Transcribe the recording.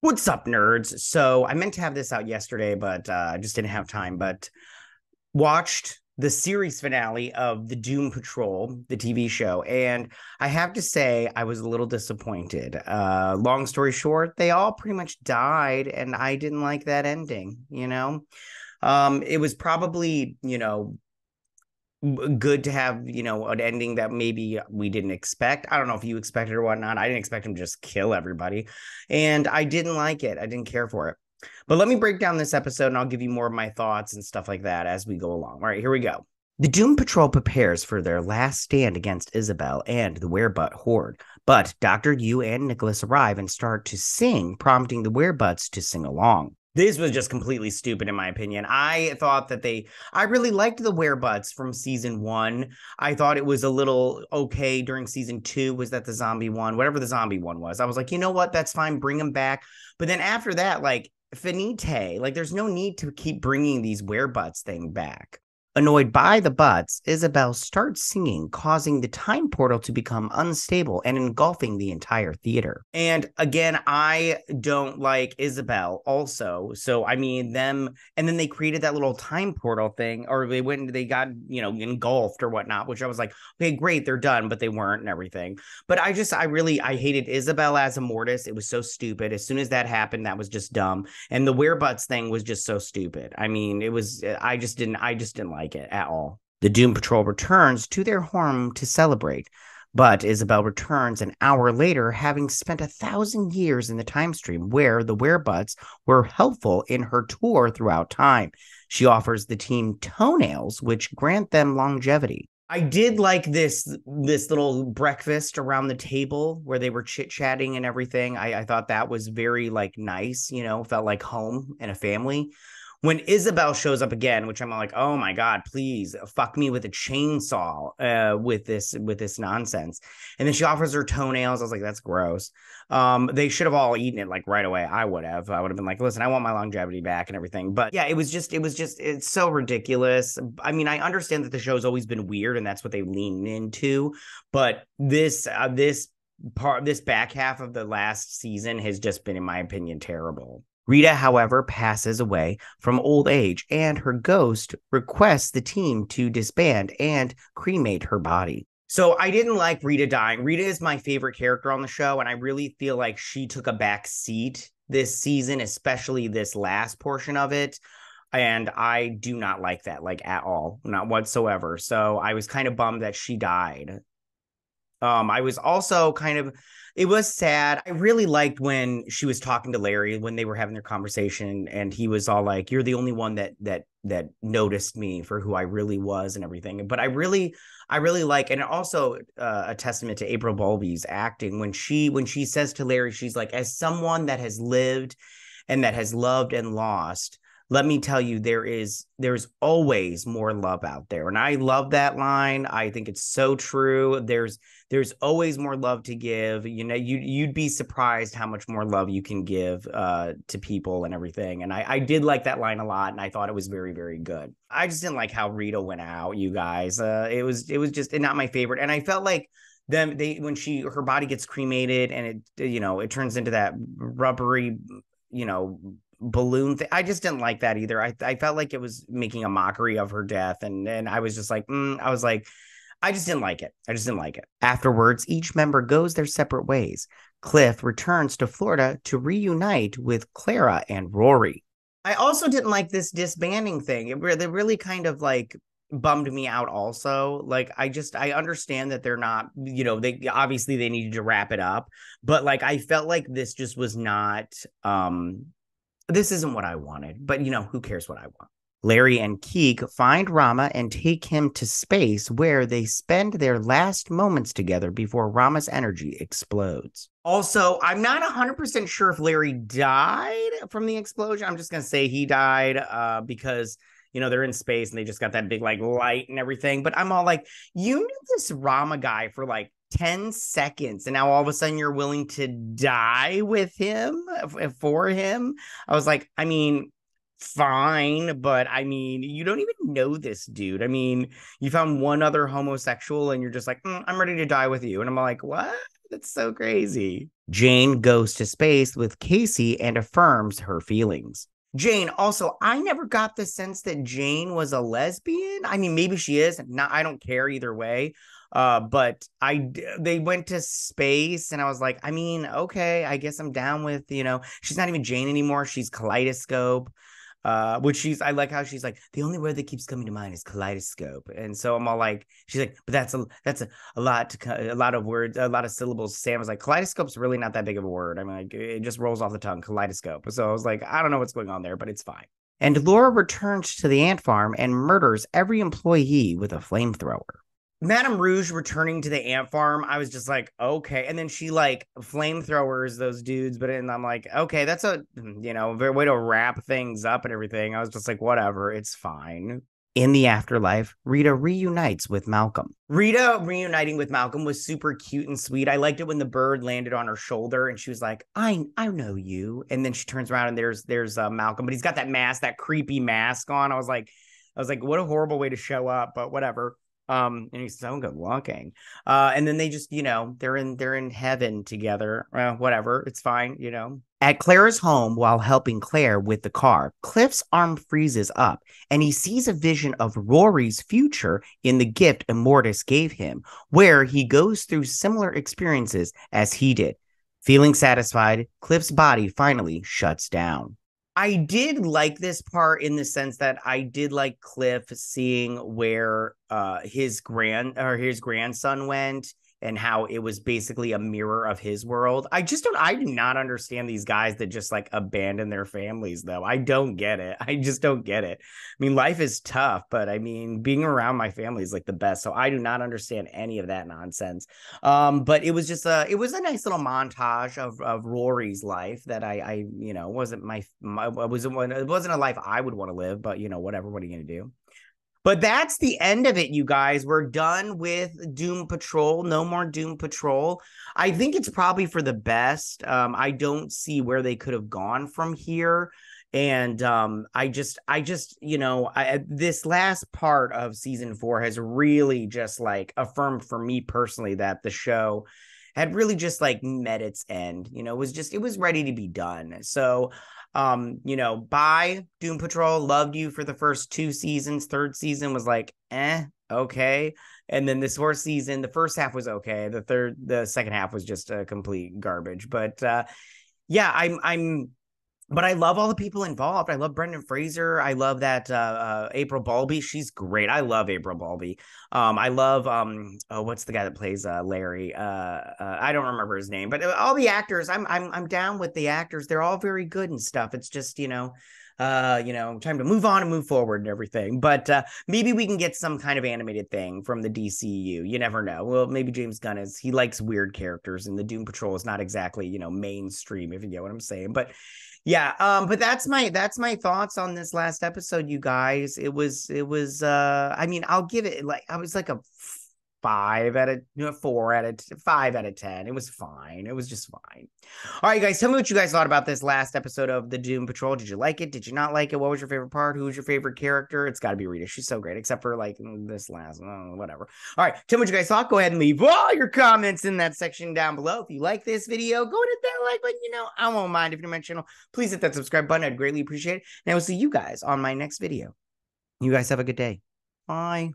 What's up, nerds? So I meant to have this out yesterday, but I just didn't have time. But watched the series finale of the Doom Patrol, the TV show, and I have to say I was a little disappointed. Long story short, they all pretty much died, and I didn't like that ending. It was probably, good to have, an ending that maybe we didn't expect. I don't know if you expected or whatnot. I didn't expect him to just kill everybody. And I didn't like it. I didn't care for it. But let me break down this episode and I'll give you more of my thoughts and stuff like that as we go along. All right, here we go. The Doom Patrol prepares for their last stand against Isabel and the Werebutt Horde. But Dr. Yu and Nicholas arrive and start to sing, prompting the Werebutts to sing along. This was just completely stupid, in my opinion. I thought that I really liked the Werebutts from season one. I thought it was a little okay during season two. Was that the zombie one? Whatever the zombie one was. I was like, you know what? That's fine. Bring them back. But then after that, like, finite. Like, there's no need to keep bringing these Werebutts thing back. Annoyed by the butts, Isabel starts singing, causing the time portal to become unstable and engulfing the entire theater. And again, I don't like Isabel also. So, I mean, them, and then they created that little time portal thing, or they got, engulfed or whatnot, which I was like, okay, great, they're done, but they weren't and everything. But I hated Isabel as Immortus. It was so stupid. As soon as that happened, that was just dumb. And the Werebutts thing was just so stupid. I mean, I just didn't like it at all. The Doom Patrol returns to their home to celebrate, but Isabel returns an hour later, having spent 1,000 years in the time stream where the Werebutts were helpful in her tour throughout time. She offers the team toenails, which grant them longevity. I did like this little breakfast around the table where they were chit-chatting and everything. I thought that was very like nice, felt like home and a family. When Isabel shows up again, which I'm like, oh my God, please fuck me with a chainsaw with this nonsense. And then she offers her toenails. I was like, that's gross. They should have all eaten it like right away. I would have. I would have been like, listen, I want my longevity back and everything. But yeah, it's so ridiculous. I mean, I understand that the show's always been weird and that's what they lean into, but this back half of the last season has just been, in my opinion, terrible. Rita, however, passes away from old age, and her ghost requests the team to disband and cremate her body. So I didn't like Rita dying. Rita is my favorite character on the show, and I really feel like she took a back seat this season, especially this last portion of it. And I do not like that, like at all, not whatsoever. So I was kind of bummed that she died. I was also kind of, it was sad. I really liked when she was talking to Larry when they were having their conversation, and he was all like, "You're the only one that noticed me for who I really was and everything." But I really like, and also a testament to April Bowlby's acting when she says to Larry, she's like, "As someone that has lived and that has loved and lost, let me tell you, there's always more love out there." And I love that line. I think it's so true. There's always more love to give. You'd be surprised how much more love you can give to people and everything. And I did like that line a lot, and I thought it was very, very good. I just didn't like how Rita went out, you guys. It was just not my favorite. And I felt like when her body gets cremated and it turns into that rubbery, you know, balloon thing. I just didn't like that either. I felt like it was making a mockery of her death, and I was just like, I was like, I just didn't like it. I just didn't like it. Afterwards, each member goes their separate ways. Cliff returns to Florida to reunite with Clara and Rory. I also didn't like this disbanding thing. It really kind of like bummed me out also. Like I understand that they're not, they obviously they needed to wrap it up, but like I felt like this just was not this isn't what I wanted, but who cares what I want? Larry and GEEK find Rama and take him to space where they spend their last moments together before Rama's energy explodes. Also, I'm not 100% sure if Larry died from the explosion. I'm just going to say he died because, they're in space and they just got that big like light and everything. But I'm all like, you knew this Rama guy for like 10 seconds and now all of a sudden you're willing to die with him for him. I was like, I mean, fine, but I mean, you don't even know this dude. I mean, you found one other homosexual and you're just like, I'm ready to die with you. And I'm like, what? That's so crazy. Jane goes to space with Casey and affirms her feelings. Jane, also, I never got the sense that Jane was a lesbian. I mean, maybe she is. Not, I don't care either way. But they went to space and I was like, I mean, okay, I guess I'm down with, she's not even Jane anymore. She's Kaleidoscope. Which I like how she's like, the only word that keeps coming to mind is kaleidoscope. And so I'm all like, she's like, but that's a lot of words, a lot of syllables. Sam was like, kaleidoscope's really not that big of a word. I mean, like, it just rolls off the tongue, kaleidoscope. So I was like, I don't know what's going on there, but it's fine. And Laura returns to the ant farm and murders every employee with a flamethrower. Madame Rouge returning to the ant farm, I was just like, okay. And then she like flamethrowers those dudes, but then I'm like, okay, that's a very way to wrap things up and everything. I was just like, whatever, it's fine. In the afterlife, Rita reunites with Malcolm. Rita reuniting with Malcolm was super cute and sweet. I liked it when the bird landed on her shoulder and she was like, I know you. And then she turns around and there's Malcolm, but he's got that mask, that creepy mask on. I was like, what a horrible way to show up, but whatever. And he's so good looking. And then they just, they're in heaven together. Whatever, it's fine, At Clara's home, while helping Claire with the car, Cliff's arm freezes up, and he sees a vision of Rory's future in the gift Immortus gave him, where he goes through similar experiences as he did. Feeling satisfied, Cliff's body finally shuts down. I did like this part in the sense that I did like Cliff seeing where his grandson went and how it was basically a mirror of his world. I do not understand these guys that just like abandon their families though. I don't get it. I just don't get it. I mean, life is tough, but I mean, being around my family is like the best. So I do not understand any of that nonsense. But it was just it was a nice little montage of Rory's life that I wasn't it wasn't a life I would want to live, but whatever, what are you going to do? But that's the end of it, you guys. We're done with Doom Patrol. No more Doom Patrol. I think it's probably for the best. I don't see where they could have gone from here. And this last part of season 4 has really just like affirmed for me personally that the show had really just like met its end. It was ready to be done. So bye Doom Patrol. Loved you for the first 2 seasons. Third season was like, okay. And then this 4th season, the first half was okay. The second half was just a complete garbage. But yeah, but I love all the people involved. I love Brendan Fraser. I love that April Bowlby. She's great. I love April Bowlby. I love what's the guy that plays Larry? I don't remember his name, but all the actors. I'm down with the actors. They're all very good and stuff. It's just time to move on and move forward and everything. But maybe we can get some kind of animated thing from the DCU. You never know. Well, maybe James Gunn he likes weird characters, and the Doom Patrol is not exactly mainstream, if you get what I'm saying. But yeah, but that's my thoughts on this last episode, you guys. It was I mean, I'll give it I was like a 5 out of 4 out of 5 out of 10. It was fine. It was just fine. All right, you guys, tell me what you guys thought about this last episode of the Doom Patrol. Did you like it? Did you not like it? What was your favorite part? Who was your favorite character? It's got to be Rita. She's so great, except for like this last whatever. All right, tell me what you guys thought. Go ahead and leave all your comments in that section down below. If you like this video, go and hit that like button. I won't mind. If you're new to my channel, please hit that subscribe button. I'd greatly appreciate it. And I will see you guys on my next video. You guys have a good day. Bye.